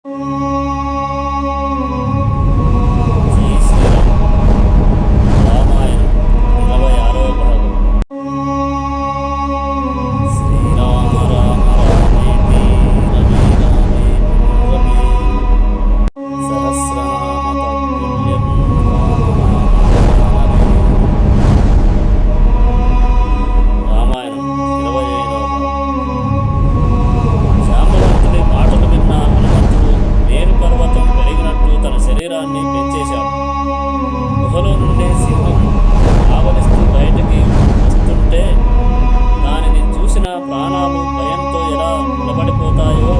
జై శ్రీరామ్. రామాయణం 26వ భాగం. శ్రీరామ రామ రామేతి రమే రామే మనోరమే సహస్రనామ తత్తుల్యం రామనామావరాననే. రామాయణం 25వ భాగం. శాంబవంతుడి మాటలు విన్న హనుమంతుడు మేరు పర్వతం పెరిగినట్టు తన శరీరాన్ని పెంచేశాడు. గుహలో నుండే సింహం ఆవలిస్తూ బయటికి వస్తుంటే దానిని చూసిన ప్రాణాలు భయంతో ఎలా నిలబడిపోతాయో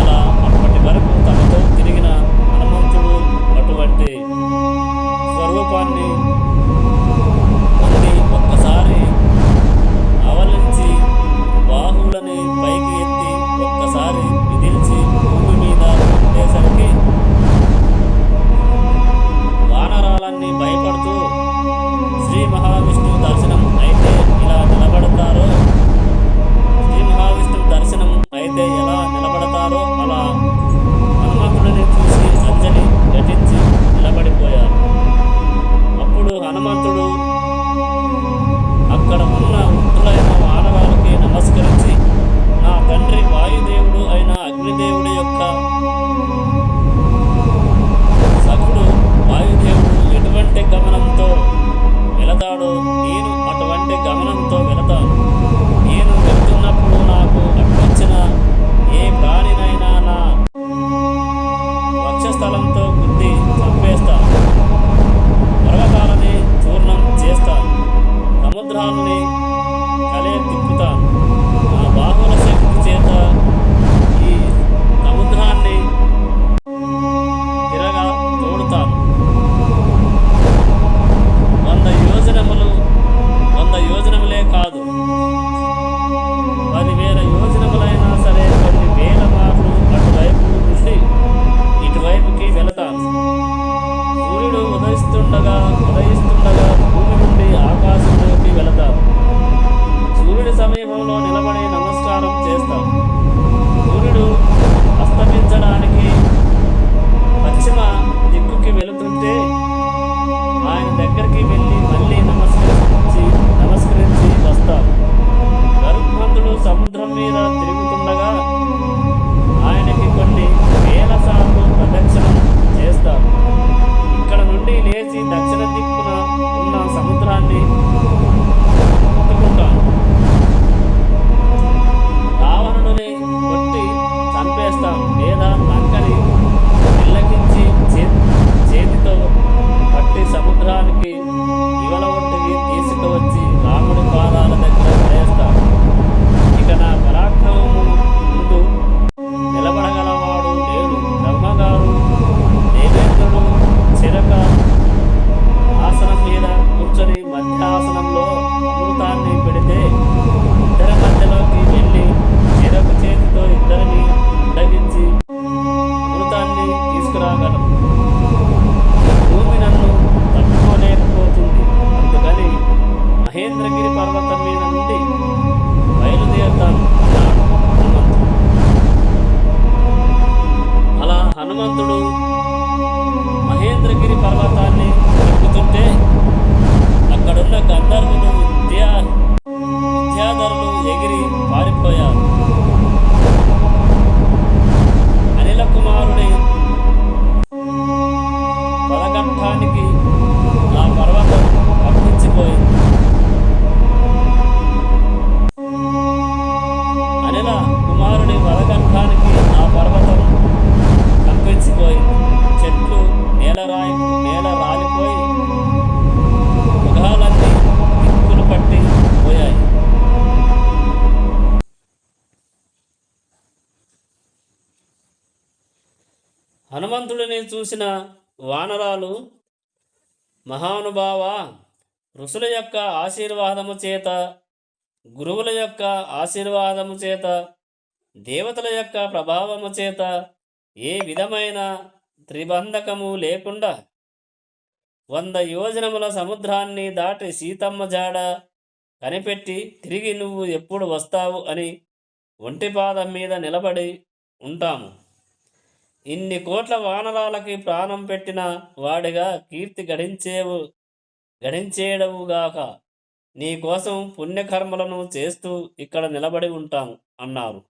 అలా అప్పటి వరకు తమతో తిరిగిన హనుమంతుడు అటువంటి స్వరూపాన్ని పొంది ఒక్కసారి ఆవలించి బాహువులని పైకి ఎత్తి ఒక్కసారి విదిల్చి భూమి మీద ఉండేసరికి వానరాలన్నీ భయపడుతూ శ్రీ మహావిష్ణువు దర్శనం అయితే ఇలా నిలబడతారో శ్రీ మహావిష్ణువు దర్శనం అయితే ఎలా నిలబడతారో అలా హనుమంతుడిని చూసి అంజలి ఘటించి నిలబడిపోయారు. అప్పుడు హనుమంతుడు అక్కడ ఉన్న వృద్ధులైన వానరాలకి నమస్కరించి నా తండ్రి వాయుదేవుడు అయిన అగ్నిదేవుడి యొక్క సఖుడు వాయుదేవుడు ఎటువంటి గమనంతో వెళతాడో నేను అటువంటి గమనంతో వెళతాను. నేను వెళ్తున్నప్పుడు నాకు అడ్డొచ్చిన ఏ ప్రాణినైనా నా వక్షస్థలంతో గుద్ది చంపేస్తాను. పర్వతాలని చూర్ణం చేస్తాను. సముద్రాలని కలే తిప్పుతాను. నా బాహువుల శక్తి చేత ఈ సముద్రాన్ని తిరగా తోడుతాను. 100 యోజనములే కాదు 10,000 యోజనములైనా సరే కొన్ని వేల మార్లు అటువైపు నుండి ఇటువైపుకి వెళతాను. సూర్యుడు ఉదయిస్తుండగా భూమి నుండి ఆకాశంలోకి వెళతాను. సూర్యుడి సమీపంలో నిలబడి నమస్కారం చేస్తాను. సూర్యుడు అస్తమించడానికి పశ్చిమ దిక్కుకి వెళుతుంటే ఆయన దగ్గరికి వెళ్ళి మళ్ళీ నమస్కరించి వస్తాను. గరుత్మంతుడు సముద్రం మీద తిరుగుతుండగా ఆయనకి కొన్ని వేల సార్లు ప్రదక్షిణం చేస్తాను. ఇక్కడ నుండి లేచి దక్షిణ దిక్కున ఉన్న సముద్రాన్ని ముట్టుకుంటాను. రావణుని కొట్టి చంపేస్తాను లేదా లంకని నిల్లకించి చేతితో పట్టి సముద్రానికి ఇవల ఒడ్డుకి తీసుకువచ్చి రాముడి పాదాల దగ్గర పడేస్తాను. ఇక నా పరాక్రమము ముందు నిలబడగలవాడు లేడు. బ్రహ్మగారు దేవేంద్రుడు చిరక ఆసనం మీద కూర్చొని మధ్యాసనంలో అమృతాన్ని పెడితే ఇద్దరి మధ్యలోకి వెళ్ళి చెరొక చేతితో ఇద్దరిని అడ్డగించి అమృతాన్ని తీసుకురాగలను. భూమి నన్ను తట్టుకోలేకపోతుంది. అందుకని మహేంద్రగిరి పర్వతం మీద నుండి బయలుదేరుతాను అన్నాడు హనుమంతుడు. అలా హనుమంతుడు మహేంద్రగిరి పర్వతాన్ని ఎక్కుతుంటే అక్కడున్న గంధర్వులు విద్యాధరులు ఎగిరి పారిపోయారు. అనిల కుమారుడి పదగంఠానికి ఆ పర్వతం కంపించిపోయింది. అనిల కుమారుడి వదగంఠానికి ఆ పర్వతం కంపించిపోయింది. చెట్లు నేల రాలిపోయి మృగాలన్నీ దిక్కులు పట్టి పోయాయి. హనుమంతుడిని చూసిన వానరాలు మహానుభావ, ఋషుల యొక్క ఆశీర్వాదము చేత, గురువుల యొక్క ఆశీర్వాదము చేత, దేవతల యొక్క ప్రభావము చేత ఏ విధమైన త్రిబంధకము లేకుండా 100 యోజనముల సముద్రాన్ని దాటి సీతమ్మ జాడ కనిపెట్టి తిరిగి నువ్వు ఎప్పుడు వస్తావు అని ఒంటిపాదం మీద నిలబడి ఉంటాము. ఇన్ని కోట్ల వానరాలకి ప్రాణం పెట్టిన వాడిగా కీర్తి గడించేయడవుగాక. నీ కోసం పుణ్యకర్మలను చేస్తూ ఇక్కడ నిలబడి ఉంటాం అన్నారు.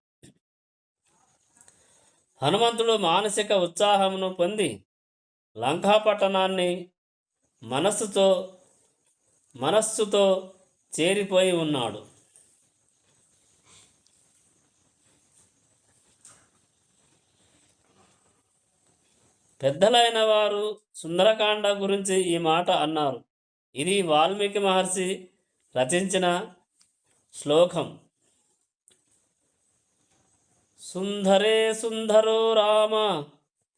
హనుమంతుడు మానసిక ఉత్సాహమును పొంది లంకాపట్టణాన్ని మనస్సుతో చేరిపోయి ఉన్నాడు. పెద్దలైన వారు సుందరకాండ గురించి ఈ మాట అన్నారు. ఇది వాల్మీకి మహర్షి రచించిన శ్లోకం. సుందరే సుందరో రామ,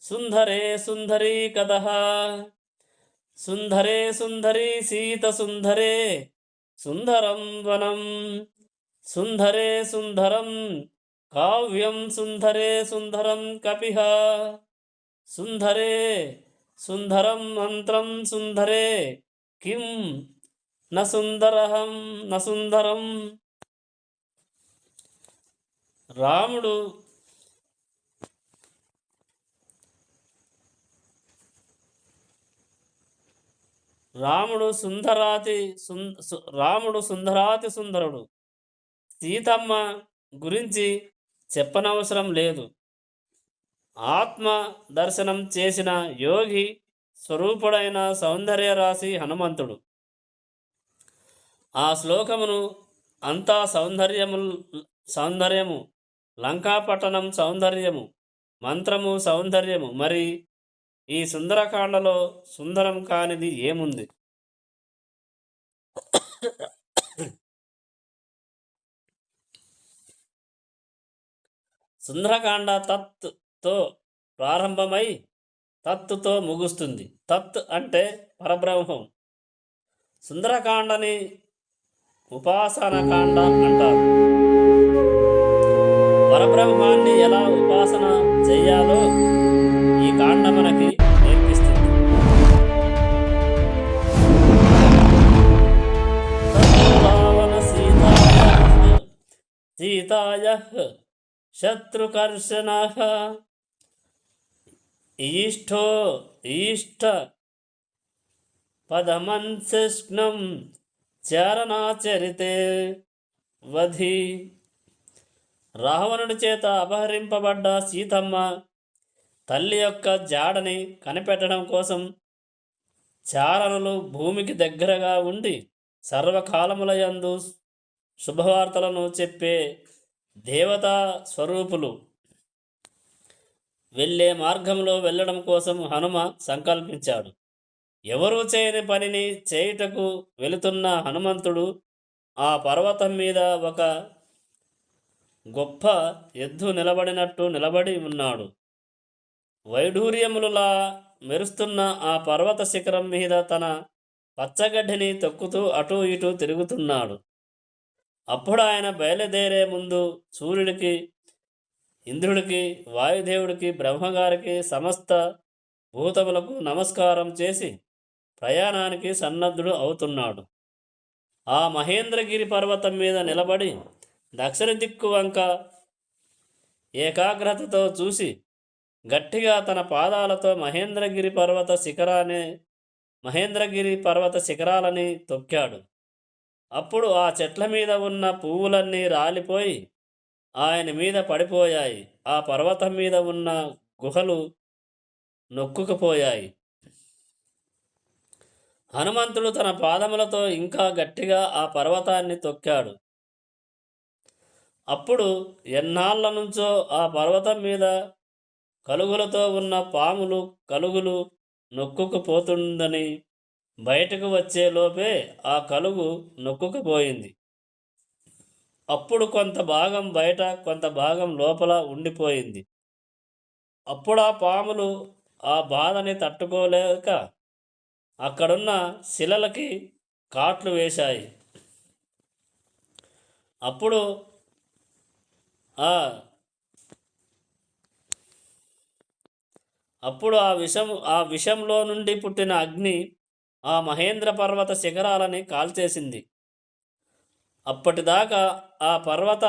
సుందరే సుందరీ కథః, సుందరే సుందరీ సీత, సుందరే సుందరం వనం, సుందరే సుందరం కావ్యం, సుందరే సుందరం కపిః, సుందరే సుందరం మంత్రం, సుందరే కిం న సుందరం. రాముడు సుందరాతి సుందరుడు. సీతమ్మ గురించి చెప్పనవసరం లేదు. ఆత్మ దర్శనం చేసిన యోగి స్వరూపుడైన సౌందర్య రాశి హనుమంతుడు. ఆ శ్లోకమును అంతా సౌందర్యము, లంకాపట్టణం సౌందర్యము, మంత్రము సౌందర్యము. మరి ఈ సుందరకాండలో సుందరం కానిది ఏముంది? సుందరకాండ తత్తో ప్రారంభమై తత్తుతో ముగుస్తుంది. తత్ అంటే పరబ్రహ్మం. సుందరకాండని ఉపాసన కాండ అంటారు. పరబ్రహ్మాన్ని ఎలా ఉపాసన చేయాలో ఈ కాండ మనకి నేర్పిస్తుంది. సీతాయః శత్రుకర్షణః ఈష్ట పదమన్సిష్ణం చారణాచరితే వధి. రావణుడి చేత అపహరింపబడ్డ సీతమ్మ తల్లి యొక్క జాడని కనిపెట్టడం కోసం చారణులు భూమికి దగ్గరగా ఉండి సర్వకాలములయందు శుభవార్తలను చెప్పే దేవతా స్వరూపులు వెళ్ళే మార్గంలో వెళ్ళడం కోసం హనుమ సంకల్పించాడు. ఎవరూ చేయని పనిని చేయుటకు వెళుతున్న హనుమంతుడు ఆ పర్వతం మీద ఒక గొప్ప ఎద్దు నిలబడి ఉన్నాడు. వైఢూర్యములులా మెరుస్తున్న ఆ పర్వత శిఖరం మీద తన పచ్చగడ్డిని తొక్కుతూ అటూ ఇటూ తిరుగుతున్నాడు. అప్పుడు ఆయన బయలుదేరే ముందు సూర్యుడికి, ఇంద్రుడికి, వాయుదేవుడికి, బ్రహ్మగారికి, సమస్త భూతములకు నమస్కారం చేసి ప్రయాణానికి సన్నద్ధుడు అవుతున్నాడు. ఆ మహేంద్రగిరి పర్వతం మీద నిలబడి దక్షిణ దిక్కు వంక ఏకాగ్రతతో చూసి గట్టిగా తన పాదాలతో మహేంద్రగిరి పర్వత శిఖరాలని తొక్కాడు. అప్పుడు ఆ చెట్ల మీద ఉన్న పువ్వులన్నీ రాలిపోయి ఆయన మీద పడిపోయాయి. ఆ పర్వతం మీద ఉన్న గుహలు నొక్కుకుపోయాయి. హనుమంతుడు తన పాదములతో ఇంకా గట్టిగా ఆ పర్వతాన్ని తొక్కాడు. అప్పుడు ఎన్నాళ్ళ నుంచో ఆ పర్వతం మీద కలుగులతో ఉన్న కలుగులు నొక్కుకుపోతుందని బయటకు వచ్చే లోపే ఆ కలుగు నొక్కుకుపోయింది. అప్పుడు కొంత భాగం బయట, కొంత భాగం లోపల ఉండిపోయింది. అప్పుడు ఆ పాములు ఆ బాధని తట్టుకోలేక అక్కడున్న శిలలకి కాట్లు వేశాయి. అప్పుడు ఆ విషంలో నుండి పుట్టిన అగ్ని ఆ మహేంద్ర పర్వత శిఖరాలని కాల్చేసింది. అప్పటిదాకా ఆ పర్వత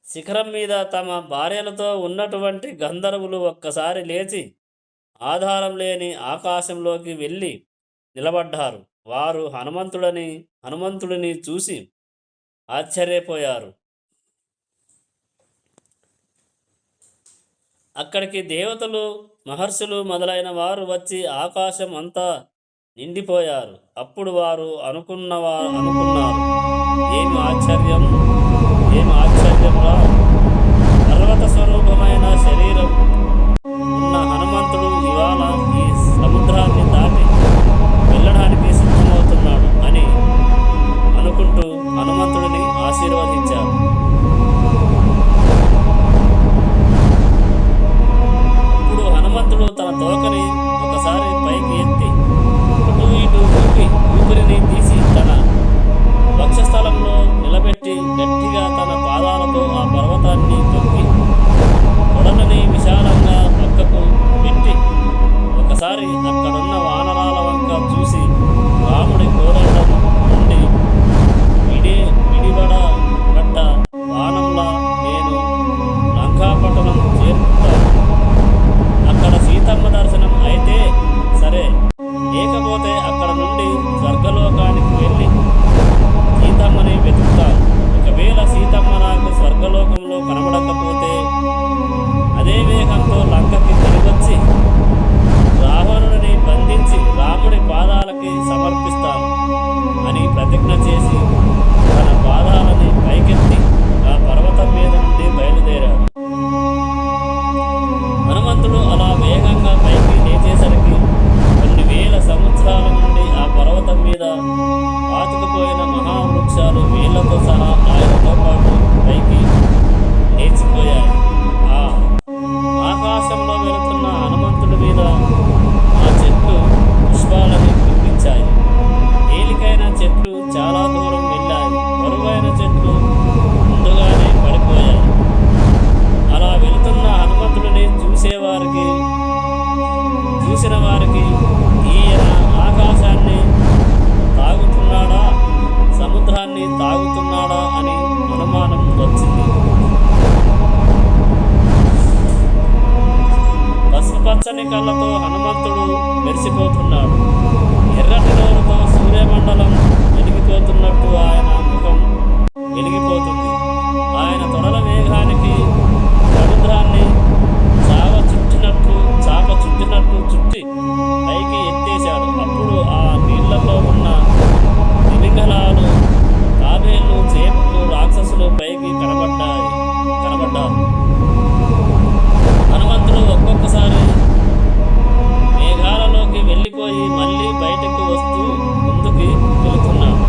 శిఖరం మీద తమ భార్యలతో ఉన్నటువంటి గంధర్వులు ఒక్కసారి లేచి ఆధారం లేని ఆకాశంలోకి వెళ్ళి నిలబడ్డారు. వారు హనుమంతుడిని చూసి ఆశ్చర్యపోయారు. అక్కడికి దేవతలు, మహర్షులు మొదలైన వారు వచ్చి ఆకాశం అంతా నిండిపోయారు. అప్పుడు వారు అనుకున్నారు, ఏమి ఆశ్చర్యం, ఏమి ఆశ్చర్యంరా! పర్వత స్వరూపమైన శరీరం ఉన్న హనుమంతుడు ఇవాళ ఈ సముద్రాన్ని దాటి వెళ్ళడానికి సిద్ధమవుతున్నాడు అని అనుకుంటూ హనుమంతుడిని ఆశీర్వదించారు. అప్పుడు హనుమంతుడు తన తోకని ఒకసారి పైకి ఎత్తి అటు ఇటు ఊపిరిని తీసి తన వక్షస్థలంలో నిలబెట్టి గట్టిగా తన పాదాలతో ఆ పర్వతాన్ని తొక్కి కొడలని విశాలంగా పక్కకు పెట్టి ఒకసారి అక్కడున్న వానరాల వంక చూసి రాముడి కోదండం నుండి విడివడబడ్డ బాణంలా నేను లంకాపట్టణం చేరుకుంటాను. అక్కడ సీతమ్మ దర్శనం అయితే సరే, లేకపోతే అక్కడ నుండి స్వర్గలోకానికి వెళ్ళి సీతమ్మని వెతుకుతాను. ఒకవేళ సీతమ్మ నాకు స్వర్గలోకంలో కనబడకపోతే అదే వేగంతో లంకకి తిరిగొచ్చి రావణుడిని బంధించి రాముడి పాదాలకి సమర్పిస్తాను అని ప్రతిజ్ఞ చేసి తన పాదాలని పైకెత్తి ఆ పర్వతం మీద నుండి బయలుదేరాడు. హనుమంతుడు అలా వేగంగా పైకి లేచేసరికి కొన్ని వేల సంవత్సరాల నుండి ఆ పర్వతం మీద పాతుకుపోయిన మహావృక్షాలు వేళ్లతో సహా ఆయనతో పాటు పైకి లేచిపోయాయి. ఆ ఆకాశంలో వెళుతున్న హనుమంతుడి మీద ఆ చెట్లు పుష్పాలని కురిపించాయి. తేలికైన చెట్లు చాలా దూరం వెళ్ళాయి, బరువైన చెట్లు ముందుగానే పడిపోయాయి. అలా వెళుతున్న హనుమంతుడిని చూసిన వారికి ఈయన ఆకాశాన్ని తాగుతున్నాడా, సముద్రాన్ని తాగుతున్నాడా అని అనుమానం వచ్చింది. పసుపచ్చని కళ్ళతో హనుమంతుడు మెరిసిపోతున్నాడు. ఎర్రటి నోరుతో సూర్యమండలం వెలిగిపోతున్నట్టు ఆయన ముఖం వెలిగిపోతుంది. ఆయన తొడల వేగానికి సముద్రాన్ని చాప చుట్టినట్టు చుట్టి పైకి ఎత్తేశాడు. అప్పుడు ఆ నీళ్లలో ఉన్న తిమింగలాలు, తాబేళ్లు, చేపలు, రాక్షసులు పైకి కనబడ్డారు. హనుమంతుడు ఒక్కొక్కసారి మేఘాలలోకి వెళ్ళిపోయి మళ్ళీ బయటకు వస్తూ ముందుకి వెళుతున్నాడు.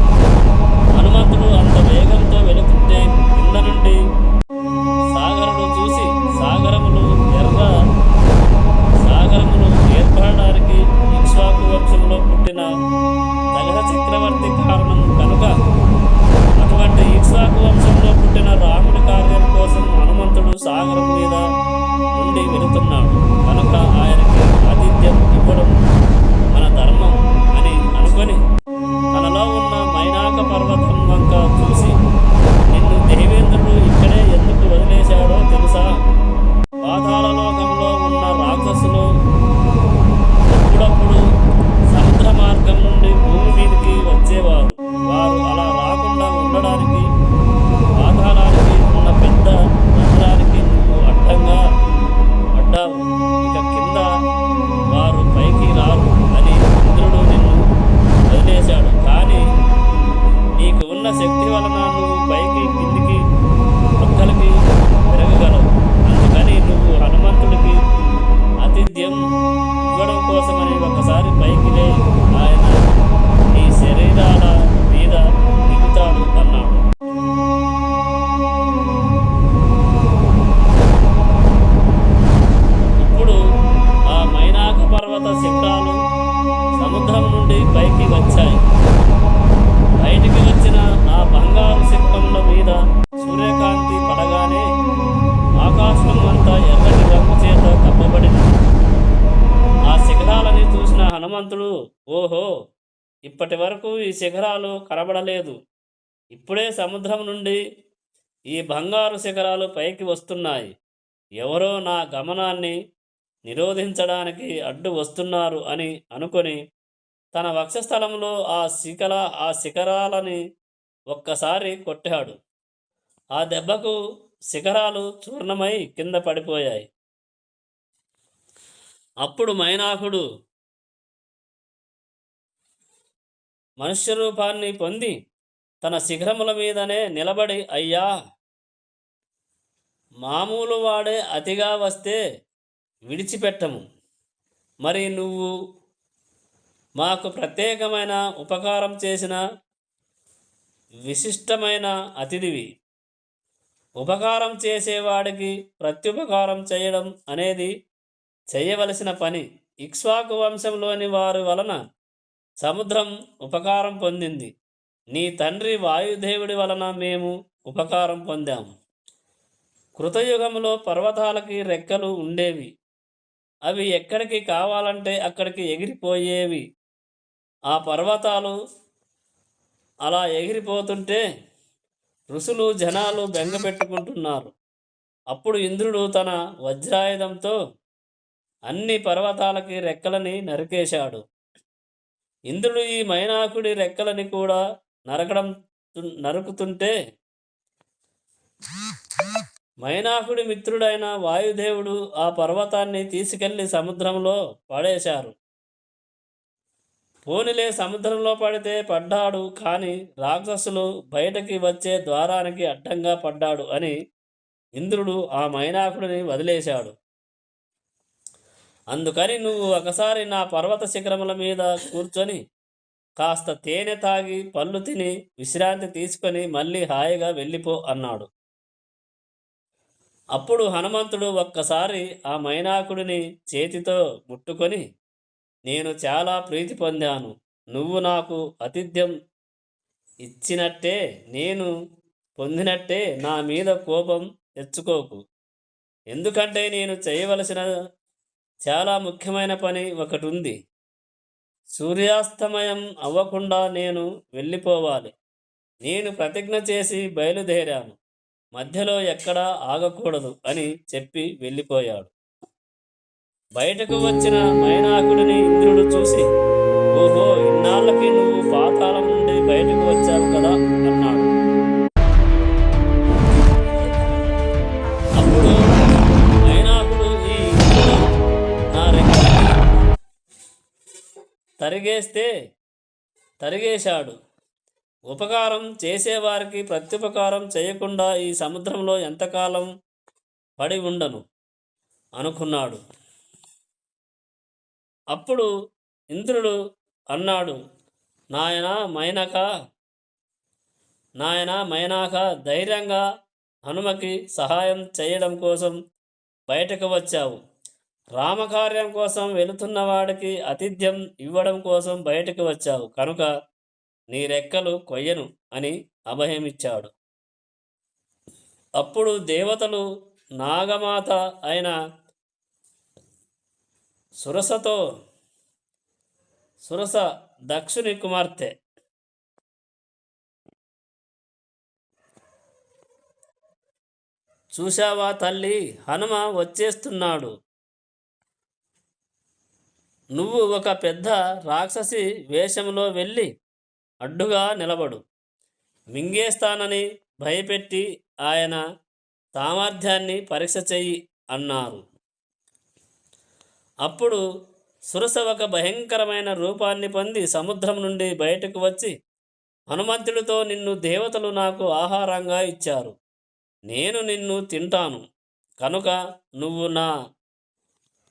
హనుమంతుడు అంత వేగంతో వెళుతుంటే కింద నుండి సాగరుడు చూసి సాగరములు ఏర్పడడానికి ఇక్ష్వాకు వంశంలో పుట్టిన నగర చక్రవర్తి కారణం కనుక అటువంటి ఇక్ష్వాకు వంశంలో పుట్టిన రాముడి కార్యం కోసం హనుమంతుడు సాగరం మీద నుండి వెళుతున్నాడు కనుక ఆయనకి ఆతిథ్యం ఇవ్వడం మన ధర్మం అని అనుకొని తనలో ఉన్న మైనాక పర్వతం వంక చూసి, నిన్ను దేవేంద్రుడు ఇక్కడే ఎందుకు వదిలేశాడో తెలుసా? పాతాళలోకంలో ఉన్న రాక్షసులు అప్పుడప్పుడు సముద్ర మార్గం నుండి భూమి మీదకి వచ్చేవారు. వారు అలా రాకుండా ఉండడానికి పాతాళానికి ఉన్న పెద్ద రంధ్రానికి నువ్వు అడ్డంగా పడ్డావు. ఇక కింద వారు పైకి రారు అని ఇంద్రుడు నిన్ను వదిలేశాడు. కానీ నీకు ఉన్న శక్తి వలన నువ్వు పైకి కిందికి పక్కలకి పెరగగలవు. అందుకని నువ్వు హనుమంతుడికి ఆతిథ్యం ఇవ్వడం కోసమని ఒకసారి పైకి లే, ఆయన నీ శరీరాల మీద దిగుతాడు అన్నాడు. ఇప్పుడు ఆ మైనాక పర్వత శిఖరాలు సముద్రం నుండి పైకి వచ్చాయి. బయటికి వచ్చిన ఆ బంగారు శిఖరముల మీద సూర్యకాంతి పడగానే ఆకాశం అంతా ఎర్రటి రంగు చేత కప్పబడింది. ఆ శిఖరాలని చూసిన హనుమంతుడు, ఓహో, ఇప్పటి వరకు ఈ శిఖరాలు కనబడలేదు. ఇప్పుడే సముద్రం నుండి ఈ బంగారు శిఖరాలు పైకి వస్తున్నాయి. ఎవరో నా గమనాన్ని నిరోధించడానికి అడ్డు వస్తున్నారు అని అనుకొని తన వక్షస్థలంలో ఆ శిఖరాలని ఒక్కసారి కొట్టాడు. ఆ దెబ్బకు శిఖరాలు చూర్ణమై కింద పడిపోయాయి. అప్పుడు మైనాకుడు మనుష్య రూపాన్ని పొంది తన శిఖరముల మీదనే నిలబడి, అయ్యా, మామూలు వాడే అతిగా వస్తే విడిచిపెట్టము. మరి నువ్వు మాకు ప్రత్యేకమైన ఉపకారం చేసిన విశిష్టమైన అతిథివి. ఉపకారం చేసేవాడికి ప్రత్యుపకారం చేయడం అనేది చేయవలసిన పని. ఇక్ష్వాకు వంశంలోని వారి వలన సముద్రం ఉపకారం పొందింది. నీ తండ్రి వాయుదేవుడి వలన మేము ఉపకారం పొందాము. కృతయుగంలో పర్వతాలకి రెక్కలు ఉండేవి. అవి ఎక్కడికి కావాలంటే అక్కడికి ఎగిరిపోయేవి. ఆ పర్వతాలు అలా ఎగిరిపోతుంటే ఋషులు జనాలు బెంగపెట్టుకుంటున్నారు. అప్పుడు ఇంద్రుడు తన వజ్రాయుధంతో అన్ని పర్వతాలకి రెక్కలని నరికేశాడు. ఇంద్రుడు ఈ మైనాకుడి రెక్కలని కూడా నరుకుతుంటే మైనాకుడి మిత్రుడైన వాయుదేవుడు ఆ పర్వతాన్ని తీసుకెళ్లి సముద్రంలో పడేశారు. పోనిలే, సముద్రంలో పడితే పడ్డాడు, కానీ రాక్షసులు బయటకి వచ్చే ద్వారానికి అడ్డంగా పడ్డాడు అని ఇంద్రుడు ఆ మైనాకుడిని వదిలేశాడు. అందుకని నువ్వు ఒకసారి నా పర్వత శిఖరముల మీద కూర్చొని కాస్త తేనె తాగి పళ్ళు తిని విశ్రాంతి తీసుకొని మళ్ళీ హాయిగా వెళ్ళిపో అన్నాడు. అప్పుడు హనుమంతుడు ఒక్కసారి ఆ మైనాకుడిని చేతితో ముట్టుకొని, నేను చాలా ప్రీతి పొందాను. నువ్వు నాకు ఆతిథ్యం ఇచ్చినట్టే నేను పొందినట్టే నా మీద కోపం తెచ్చుకోకు. ఎందుకంటే నేను చేయవలసిన చాలా ముఖ్యమైన పని ఒకటి ఉంది. సూర్యాస్తమయం అవ్వకుండా నేను వెళ్ళిపోవాలి. నేను ప్రతిజ్ఞ చేసి బయలుదేరాను. మధ్యలో ఎక్కడా ఆగకూడదు అని చెప్పి వెళ్ళిపోయాడు. బయటకు వచ్చిన మైనాకుడిని ఇంద్రుడు చూసి, ఓహో, ఇన్నాళ్ళకి నువ్వు పాతాళం నుండి బయటకు వచ్చావు కదా అన్నాడు. అప్పుడు మైనాకుడు, ఈ ఇంద్రుడు నా రెక్కలని తరిగేశాడు. ఉపకారం చేసేవారికి ప్రత్యుపకారం చేయకుండా ఈ సముద్రంలో ఎంతకాలం పడి ఉండను అనుకున్నాడు. అప్పుడు ఇంద్రుడు అన్నాడు, నాయనా మైనాక, ధైర్యంగా హనుమకి సహాయం చేయడం కోసం బయటకు వచ్చావు. రామకార్యం కోసం వెళుతున్న వాడికి ఆతిథ్యం ఇవ్వడం కోసం బయటకు వచ్చావు కనుక నీ రెక్కలు కొయ్యను అని అభయమిచ్చాడు. అప్పుడు దేవతలు నాగమాత అయిన సురస దక్షుని కుమార్తె, చూశావా తల్లి, హనుమ వచ్చేస్తున్నాడు. నువ్వు ఒక పెద్ద రాక్షసి వేషంలో వెళ్ళి అడ్డుగా నిలబడు. మింగేస్తానని భయపెట్టి ఆయన సామర్థ్యాన్ని పరీక్ష చెయ్యి అన్నారు. అప్పుడు సురస ఒక భయంకరమైన రూపాన్ని పొంది సముద్రం నుండి బయటకు వచ్చి హనుమంతుడితో, నిన్ను దేవతలు నాకు ఆహారంగా ఇచ్చారు. నేను నిన్ను తింటాను కనుక నువ్వు నా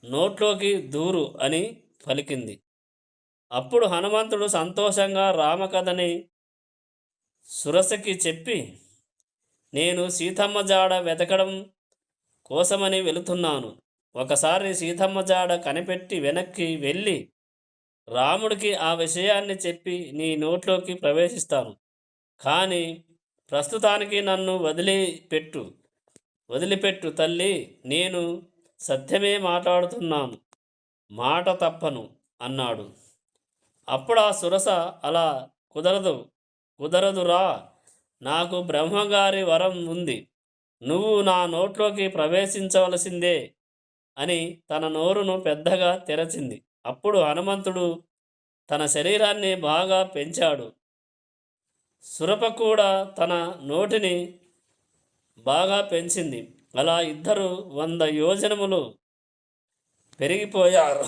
నోట్లోకి దూరు అని పలికింది. అప్పుడు హనుమంతుడు సంతోషంగా రామకథని సురసకి చెప్పి, నేను సీతమ్మ జాడ వెతకడం కోసమని వెళుతున్నాను. ఒకసారి సీతమ్మ జాడ కనిపెట్టి వెనక్కి వెళ్ళి రాముడికి ఆ విషయాన్ని చెప్పి నీ నోట్లోకి ప్రవేశిస్తాను. కానీ ప్రస్తుతానికి నన్ను వదిలిపెట్టు తల్లి, నేను సత్యమే మాట్లాడుతున్నాను, మాట తప్పను అన్నాడు. అప్పుడు ఆ సురస, అలా కుదరదురా, నాకు బ్రహ్మగారి వరం ఉంది. నువ్వు నా నోట్లోకి ప్రవేశించవలసిందే అని తన నోరును పెద్దగా తెరచింది. అప్పుడు హనుమంతుడు తన శరీరాన్ని బాగా పెంచాడు. సురప కూడా తన నోటిని బాగా పెంచింది. అలా ఇద్దరు 100 యోజనములు పెరిగిపోయారు.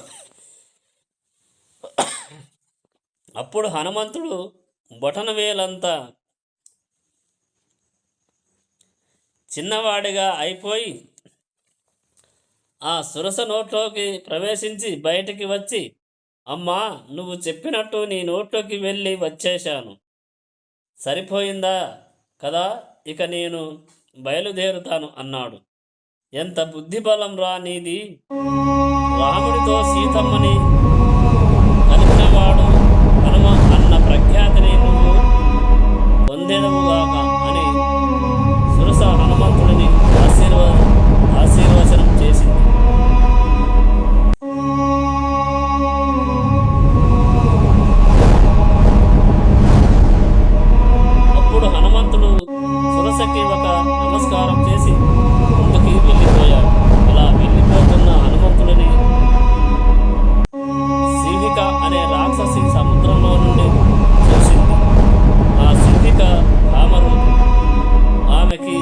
అప్పుడు హనుమంతుడు బొటనవేలంతా చిన్నవాడిగా అయిపోయి ఆ సురస నోట్లోకి ప్రవేశించి బయటికి వచ్చి, అమ్మా, నువ్వు చెప్పినట్టు నీ నోట్లోకి వెళ్ళి వచ్చేశాను. సరిపోయిందా కదా, ఇక నేను బయలుదేరుతాను అన్నాడు. ఎంత బుద్ధిబలం రా నీది! రాముడితో సీతమ్మని కలిపినవాడు హనుమ అన్న ప్రఖ్యాతిని నువ్వు పొందేదవుగాక అని సురస హనుమంతుడిని ఆశీర్వచనం చేసింది. అప్పుడు హనుమంతుడు సురసకి ఒక నమస్కారం చేసి ముందుకి వెళ్ళిపోయాడు. అలా వెళ్ళిపోతున్న హనుమంతుడిని శివిక అనే రాక్షసి సముద్రంలో నుండి చూసింది. ఆ శివిక కామరూపి. ఆమెకి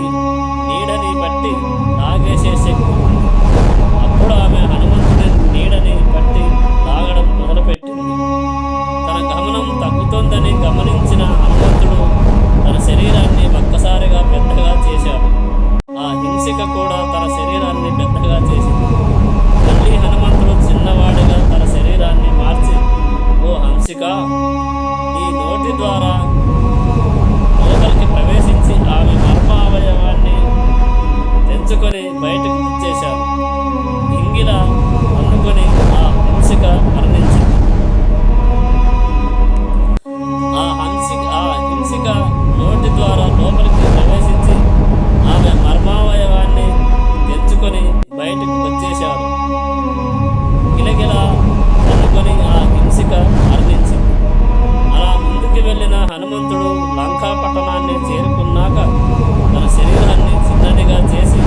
నీడని బట్టి లాగేసే శక్తి ఉంది. అప్పుడు ఆమె హనుమంతుడి నీడని బట్టి లాగడం మొదలుపెట్టింది. తన గమనం తగ్గుతోందని గమనించిన హనుమంతుడు తన శరీరాన్ని ఒక్కసారిగా పెద్దగా చేశాడు. ఆ హింసిక కూడా తన శరీరాన్ని పెద్దగా చేసింది. మళ్ళీ హనుమంతుడు చిన్నవాడిగా తన శరీరాన్ని మార్చి, ఓ హంసిక, నీ నోటి ద్వారా లోపలికి ప్రవేశించి ఆమె మర్మావయవాన్ని తెంచుకొని బయటకు వచ్చేశాడు. ఇంగిల అందుకొని ఆ హింసిక మరణించింది. ఆ హింసిక నోటి ద్వారా లోపలికి ప్రవేశించి ఆమె మర్మావయవాన్ని తెంచుకొని బయటకు వచ్చేశాడు. గిలగిల అందుకొని ఆ హింసిక మరణించింది. అలా ముందుకు వెళ్ళిన హనుమంతుడు లంకా పట్టణాన్ని చేరుకున్నాక తన శరీరాన్ని చిన్నదిగా చేసి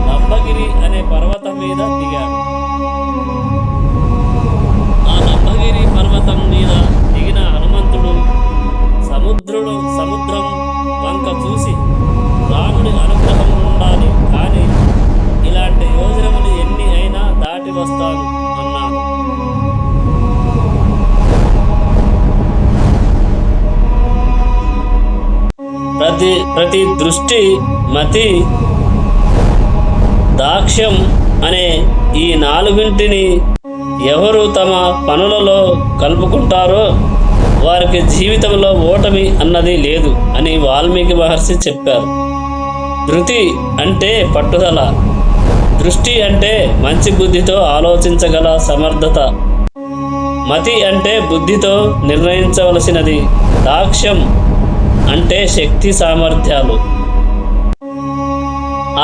లంబగిరి అనే పర్వతం మీద దిగాడు. ఆ లంబగిరి పర్వతం మీద దిగిన హనుమంతుడు సముద్రం వంక చూసి, రాముడి అనుగ్రహం ఉండాలి, కానీ ఇలాంటి యోజనములు ఎన్ని అయినా దాటి వస్తాను అన్నాడు. ప్రతి దృష్టి, మతి, దాక్ష్యం అనే ఈ 4 ఎవరు తమ పనులలో కలుపుకుంటారో వారికి జీవితంలో ఓటమి అన్నది లేదు అని వాల్మీకి మహర్షి చెప్పారు. ధృతి అంటే పట్టుదల, దృష్టి అంటే మంచి బుద్ధితో ఆలోచించగల సమర్థత, మతి అంటే బుద్ధితో నిర్ణయించవలసినది, దాక్ష్యం అంటే శక్తి సామర్థ్యాలు.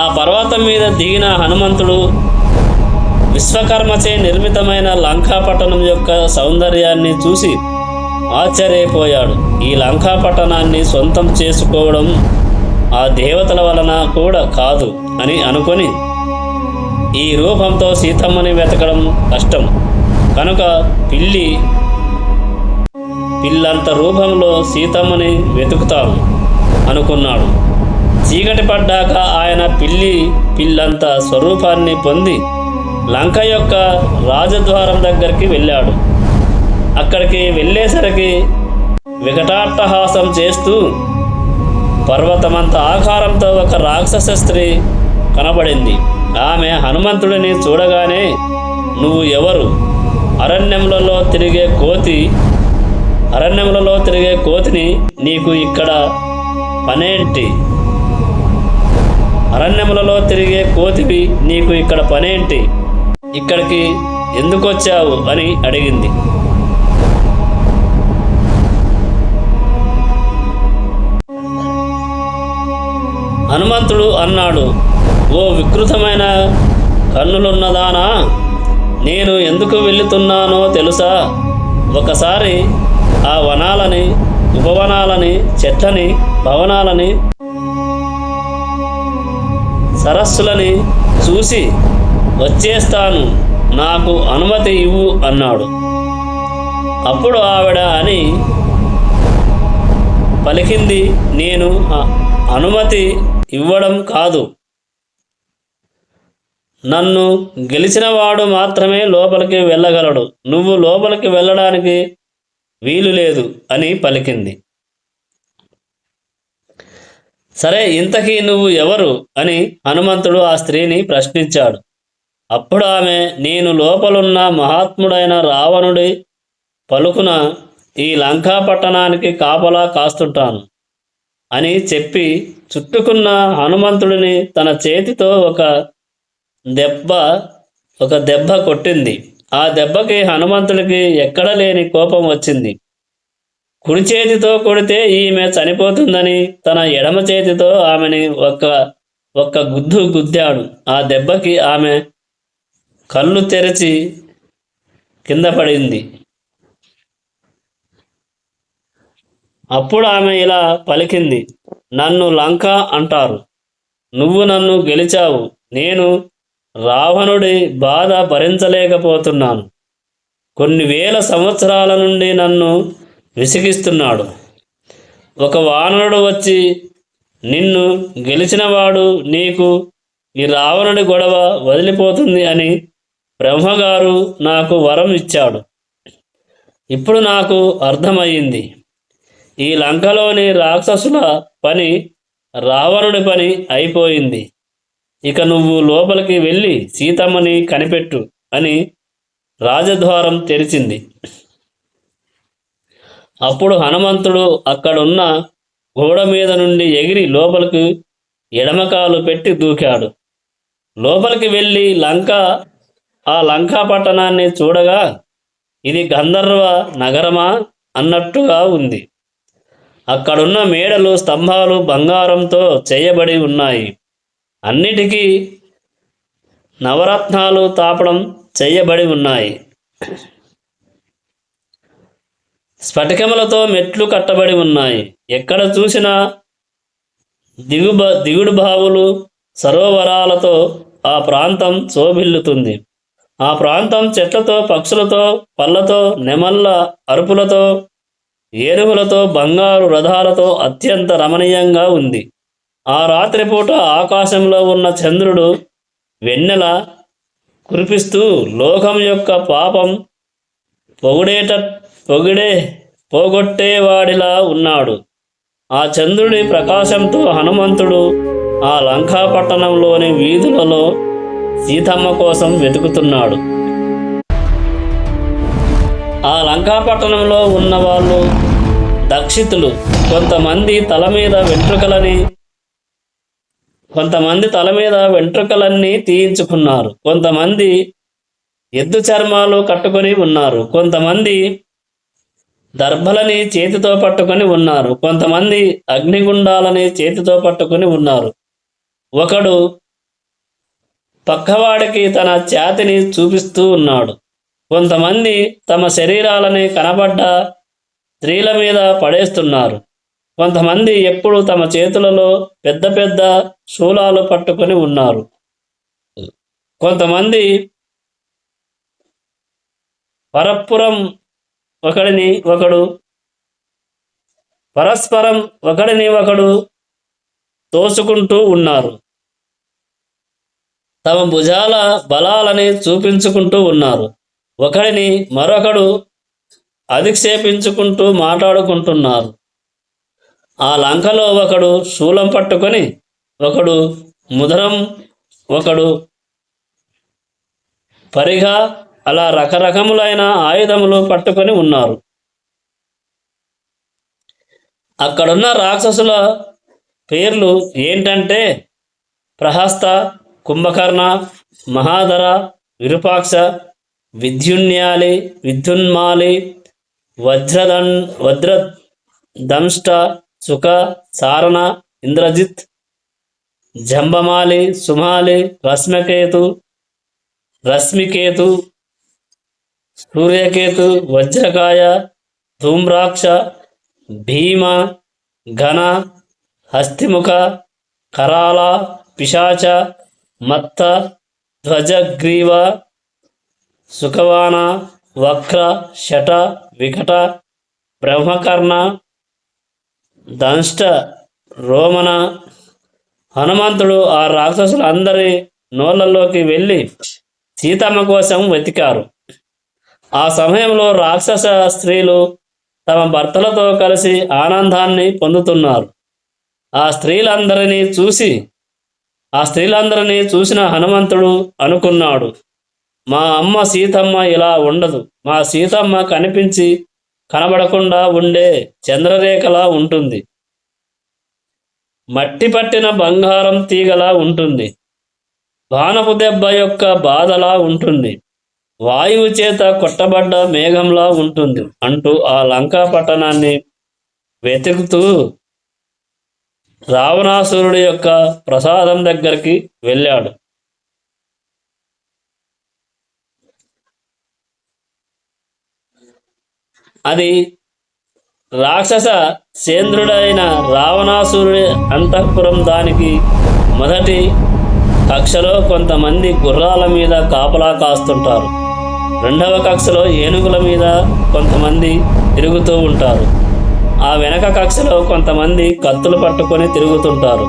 ఆ పర్వతం మీద దిగిన హనుమంతుడు విశ్వకర్మచే నిర్మితమైన లంకాపట్టణం యొక్క సౌందర్యాన్ని చూసి ఆశ్చర్యపోయాడు. ఈ లంకాపట్టణాన్ని సొంతం చేసుకోవడం ఆ దేవతల వలన కూడా కాదు అని అనుకొని, ఈ రూపంతో సీతమ్మని వెతకడం కష్టం కనుక పిల్లంత రూపంలో సీతమ్మని వెతుకుతాను అనుకున్నాడు. చీకటి పడ్డాక ఆయన పిల్లంత స్వరూపాన్ని పొంది లంక యొక్క రాజద్వారం దగ్గరికి వెళ్ళాడు. అక్కడికి వెళ్ళేసరికి వికటాట్టహాసం చేస్తూ పర్వతమంత ఆకారంతో ఒక రాక్షస స్త్రీ కనబడింది. ఆమె హనుమంతుడిని చూడగానే, నువ్వు ఎవరు? అరణ్యములలో తిరిగే కోతిని నీకు ఇక్కడ పనేంటి? అరణ్యములలో తిరిగే కోతివి నీకు ఇక్కడ పనేంటి? ఇక్కడికి ఎందుకు వచ్చావు అని అడిగింది. హనుమంతుడు అన్నాడు, ఓ వికృతమైన కన్నులున్నదానా, నేను ఎందుకు వెళుతున్నానో తెలుసా? ఒకసారి ఆ వనాలని ఉపవనాలని, చెట్లని, భవనాలని, సరస్సులని చూసి వచ్చేస్తాను, నాకు అనుమతి ఇవ్వు అన్నాడు. అప్పుడు ఆవిడ అని పలికింది, నేను అనుమతి ఇవ్వడం కాదు, నన్ను గెలిచినవాడు మాత్రమే లోపలికి వెళ్ళగలడు, నువ్వు లోపలికి వెళ్ళడానికి వీలు లేదు అని పలికింది. సరే, ఇంతకీ నువ్వు ఎవరు అని హనుమంతుడు ఆ స్త్రీని ప్రశ్నించాడు. అప్పుడు ఆమె, నేను లోపలున్న మహాత్ముడైన రావణుడి పలుకున ఈ లంకా పట్టణానికి కాపలా కాస్తుంటాను అని చెప్పి చుట్టుకున్న హనుమంతుడిని తన చేతితో ఒక దెబ్బ కొట్టింది. ఆ దెబ్బకి హనుమంతుడికి ఎక్కడ లేని కోపం వచ్చింది. కుడి చేతితో కొడితే ఈమె చనిపోతుందని తన ఎడమ చేతితో ఆమెని ఒక్క గుద్దు గుద్దాడు. ఆ దెబ్బకి ఆమె కళ్ళు తెరిచి కింద పడింది. అప్పుడు ఆమె ఇలా పలికింది, నన్ను లంక అంటారు, నువ్వు నన్ను గెలిచావు, నేను రావణుడి బాధ భరించలేకపోతున్నాను, కొన్ని వేల సంవత్సరాల నుండి నన్ను విసిగిస్తున్నాడు. ఒక వానరుడు వచ్చి నిన్ను గెలిచినవాడు నీకు ఈ రావణుడి గొడవ వదిలిపోతుంది అని బ్రహ్మగారు నాకు వరం ఇచ్చాడు. ఇప్పుడు నాకు అర్థమయ్యింది, ఈ లంకలోని రాక్షసుల పని రావణుడి పని అయిపోయింది. ఇక నువ్వు లోపలికి వెళ్ళి సీతమ్మని కనిపెట్టు అని రాజద్వారం తెరిచింది. అప్పుడు హనుమంతుడు అక్కడున్న గోడ మీద నుండి ఎగిరి లోపలికి ఎడమకాలు పెట్టి దూకాడు. లోపలికి వెళ్ళి ఆ లంకా పట్టణాన్ని చూడగా ఇది గంధర్వ నగరమా అన్నట్టుగా ఉంది. అక్కడున్న మేడలు, స్తంభాలు బంగారంతో చేయబడి ఉన్నాయి. అన్నిటికీ నవరత్నాలు తాపడం చేయబడి ఉన్నాయి. స్ఫటికములతో మెట్లు కట్టబడి ఉన్నాయి. ఎక్కడ చూసినా దిగుడు బావులు, సరోవరాలతో ఆ ప్రాంతం శోభిల్లుతుంది. ఆ ప్రాంతం చెట్లతో, పక్షులతో, పళ్ళతో, నెమళ్ళ అరుపులతో, ఏనుగులతో, బంగారు రథాలతో అత్యంత రమణీయంగా ఉంది. ఆ రాత్రిపూట ఆకాశంలో ఉన్న చంద్రుడు వెన్నెల కురిపిస్తూ లోకం యొక్క పాపం పోగొట్టేవాడిలా ఉన్నాడు. ఆ చంద్రుడి ప్రకాశంతో హనుమంతుడు ఆ లంకా పట్టణంలోని వీధులలో సీతమ్మ కోసం వెతుకుతున్నాడు. ఆ లంకా పట్టణంలో ఉన్నవాళ్ళు దక్షితులు. కొంతమంది తల మీద వెంట్రుకలన్నీ తీయించుకున్నారు. కొంతమంది ఎద్దు చర్మాలు కట్టుకొని ఉన్నారు. కొంతమంది దర్భలని చేతితో పట్టుకొని ఉన్నారు. కొంతమంది అగ్నిగుండాలని చేతితో పట్టుకొని ఉన్నారు. ఒకడు పక్కవాడికి తన ఛాతిని చూపిస్తూ ఉన్నాడు. కొంతమంది తమ శరీరాలని కనబడ్డ స్త్రీల మీద పడేస్తున్నారు. కొంతమంది ఎప్పుడు తమ చేతులలో పెద్ద పెద్ద శూలాలు పట్టుకొని ఉన్నారు. కొంతమంది పరస్పరం ఒకడిని ఒకడు తోసుకుంటూ ఉన్నారు. తమ భుజాల బలాలని చూపించుకుంటూ ఉన్నారు. ఒకడిని మరొకడు అధిక్షేపించుకుంటూ మాట్లాడుకుంటున్నారు. ఆ లంకలో ఒకడు శూలం పట్టుకొని, ఒకడు ముదరం, ఒకడు పరిగా, అలా రకరకములైన ఆయుధములు పట్టుకొని ఉన్నారు. అక్కడున్న రాక్షసుల పేర్లు ఏంటంటే ప్రహస్త, కుంభకర్ణ, మహాధర, విరూపాక్ష, విద్యున్యాలి, విద్యున్మాలి, వజ్రదంష్ట, సుఖ, సారణ, ఇంద్రజిత్, జంబమాలి, సుమాలి, రశ్మికేతు, సూర్యకేతు, వజ్రకాయ, ధూమ్రాక్ష, భీమ, ఘన, హస్తిముఖ, కరాల, పిశాచ, మత్త, ధ్వజగ్రీవ, సుఖవాన, వక్ర, శట, వికట, బ్రహ్మకర్ణ, దంష్ట, రోమన. హనుమంతుడు ఆ రాక్షసులందరి నోళ్ళలోకి వెళ్ళి సీతమ్మ కోసం వెతికారు. ఆ సమయంలో రాక్షస స్త్రీలు తమ భర్తలతో కలిసి ఆనందాన్ని పొందుతున్నారు. ఆ స్త్రీలందరినీ చూసిన హనుమంతుడు అనుకున్నాడు, మా అమ్మ సీతమ్మ ఇలా ఉండదు. మా సీతమ్మ కనబడకుండా ఉండే చంద్రరేఖలా ఉంటుంది, మట్టి పట్టిన బంగారం తీగలా ఉంటుంది, బాణపు దెబ్బ యొక్క బాధలా ఉంటుంది, వాయువు చేత కొట్టబడ్డ మేఘంలా ఉంటుంది అంటూ ఆ లంకా పట్టణాన్ని వెతుకుతూ రావణాసురుడి యొక్క ప్రసాదం దగ్గరికి వెళ్ళాడు. అది రాక్షస సేంద్రుడైన రావణాసురుడి అంతఃపురం. దానికి మొదటి కక్షలో కొంతమంది గుర్రాల మీద కాపలా కాస్తుంటారు. రెండవ కక్షలో ఏనుగుల మీద కొంతమంది తిరుగుతూ ఉంటారు. ఆ వెనక కక్షలో కొంతమంది కత్తులు పట్టుకొని తిరుగుతుంటారు.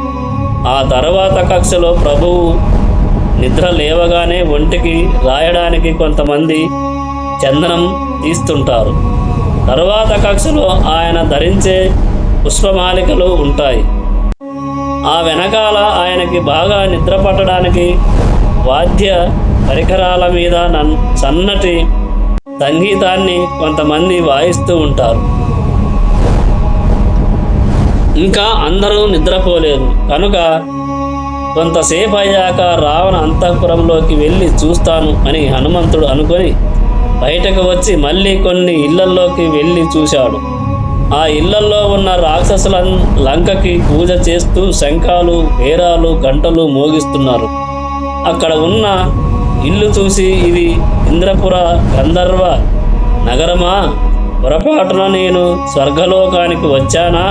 ఆ తర్వాత కక్షలో ప్రభువు నిద్ర లేవగానే ఒంటికి రాయడానికి కొంతమంది చందనం తీస్తుంటారు. తరువాత కక్షలో ఆయన ధరించే పుష్పమాలికలు ఉంటాయి. ఆ వెనకాల ఆయనకి బాగా నిద్ర పట్టడానికి వాద్య పరికరాల మీద సన్నటి సంగీతాన్ని కొంతమంది వాయిస్తూ ఉంటారు. ఇంకా అందరూ నిద్రపోలేదు కనుక కొంతసేపు అయ్యాక రావణ అంతఃపురంలోకి వెళ్ళి చూస్తాను అని హనుమంతుడు అనుకొని బయటకు వచ్చి మళ్ళీ కొన్ని ఇళ్లల్లోకి వెళ్ళి చూశాడు. ఆ ఇళ్లల్లో ఉన్న రాక్షసుల లంకకి పూజ చేస్తూ శంఖాలు, వేరాలు, గంటలు మోగిస్తున్నారు. అక్కడ ఉన్న ఇల్లు చూసి ఇది ఇంద్రపుర గంధర్వ నగరమా? పొరపాటున నేను స్వర్గలోకానికి వచ్చానా?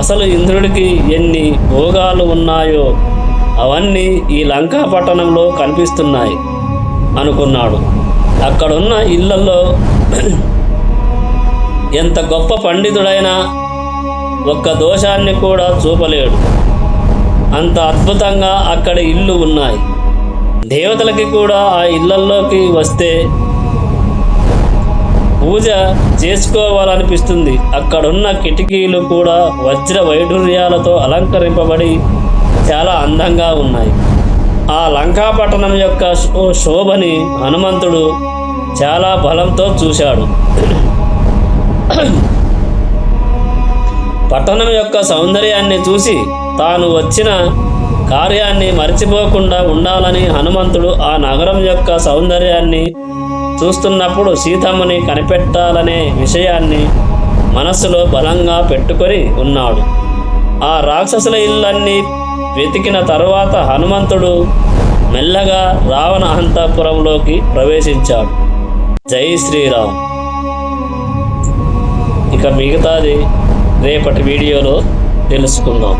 అసలు ఇంద్రుడికి ఎన్ని భోగాలు ఉన్నాయో అవన్నీ ఈ లంకా పట్టణంలో కనిపిస్తున్నాయి అనుకున్నాడు. అక్కడున్న ఇళ్లలో ఎంత గొప్ప పండితుడైనా ఒక్క దోషాన్ని కూడా చూపలేడు. అంత అద్భుతంగా అక్కడ ఇళ్ళు ఉన్నాయి. దేవతలకి కూడా ఆ ఇళ్లల్లోకి వస్తే పూజ చేసుకోవాలనిపిస్తుంది. అక్కడున్న కిటికీలు కూడా వజ్ర వైఢూర్యాలతో అలంకరింపబడి చాలా అందంగా ఉన్నాయి. ఆ లంకాపట్టణం యొక్క శోభని హనుమంతుడు చాలా బలంతో చూశాడు. పట్టణం యొక్క సౌందర్యాన్ని చూసి తాను వచ్చిన కార్యాన్ని మర్చిపోకుండా ఉండాలని హనుమంతుడు ఆ నగరం యొక్క సౌందర్యాన్ని చూస్తున్నప్పుడు సీతమ్మని కనిపెట్టాలనే విషయాన్ని మనస్సులో బలంగా పెట్టుకొని ఉన్నాడు. ఆ రాక్షసుల ఇళ్ళన్నీ వెతికిన తరువాత హనుమంతుడు మెల్లగా రావణ అంతఃపురంలోకి ప్రవేశించాడు. జై శ్రీరామ్. ఇక మిగతాది రేపటి వీడియోలో తెలుసుకుందాం.